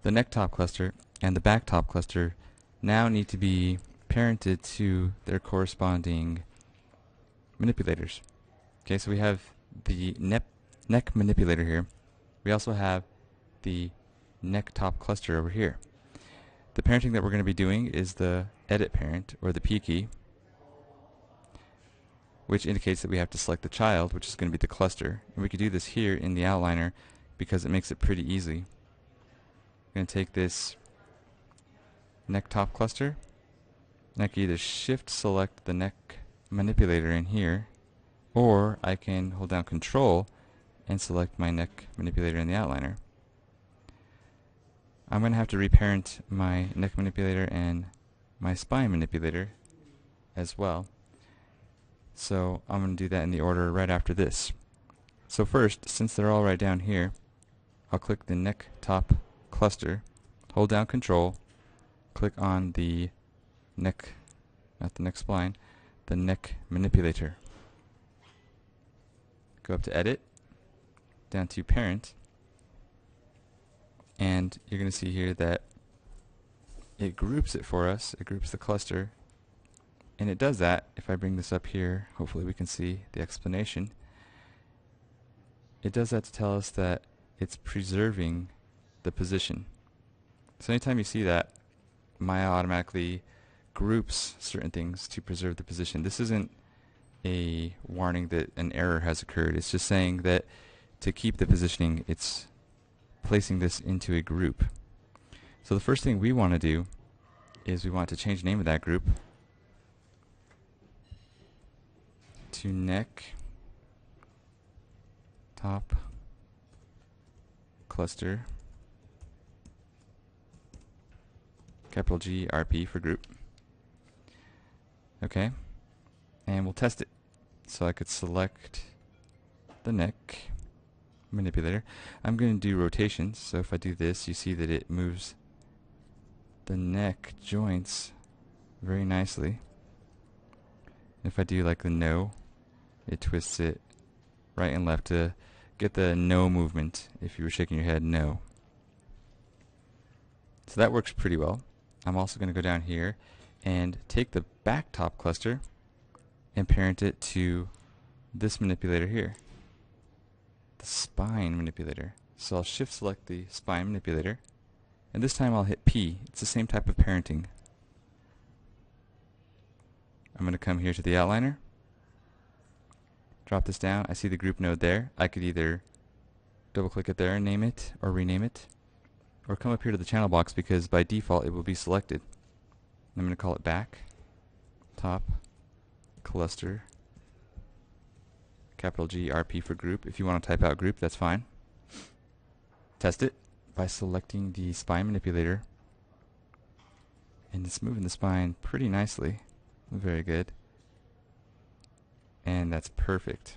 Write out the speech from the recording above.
the neck top cluster and the back top cluster now need to be parented to their corresponding manipulators. Okay, so we have the neck manipulator here. We also have the neck top cluster over here. The parenting that we're going to be doing is the edit parent, or the P key, which indicates that we have to select the child, which is going to be the cluster. And we can do this here in the outliner because it makes it pretty easy. I'm going to take this neck top cluster, and I can either shift select the neck manipulator in here, or I can hold down Control and select my neck manipulator in the outliner. I'm going to have to reparent my neck manipulator and my spine manipulator as well. So I'm going to do that in the order right after this. So first, since they're all right down here, I'll click the neck top cluster, hold down Control, click on the neck, not the neck spline, the neck manipulator. Go up to Edit, down to Parent, and you're going to see here that it groups it for us. It groups the cluster, and it does that. If I bring this up here, hopefully we can see the explanation. It does that to tell us that it's preserving the position. So anytime you see that, Maya automatically groups certain things to preserve the position. This isn't a warning that an error has occurred. It's just saying that to keep the positioning, it's placing this into a group. So the first thing we want to do is we want to change the name of that group to neck top cluster, capital G RP for group. Okay, and we'll test it. So I could select the neck manipulator. I'm going to do rotations, so if I do this, you see that it moves the neck joints very nicely. If I do like the no, it twists it right and left to get the no movement if you were shaking your head no. So that works pretty well. I'm also going to go down here and take the back top cluster and parent it to this manipulator here, the spine manipulator. So I'll shift select the spine manipulator, and this time I'll hit P. It's the same type of parenting. I'm going to come here to the outliner, drop this down. I see the group node there. I could either double click it there and name it or rename it, or come up here to the channel box because by default it will be selected. I'm going to call it back top cluster, capital G RP for group. If you want to type out group, that's fine. Test it by selecting the spine manipulator, and it's moving the spine pretty nicely. Very good. And that's perfect.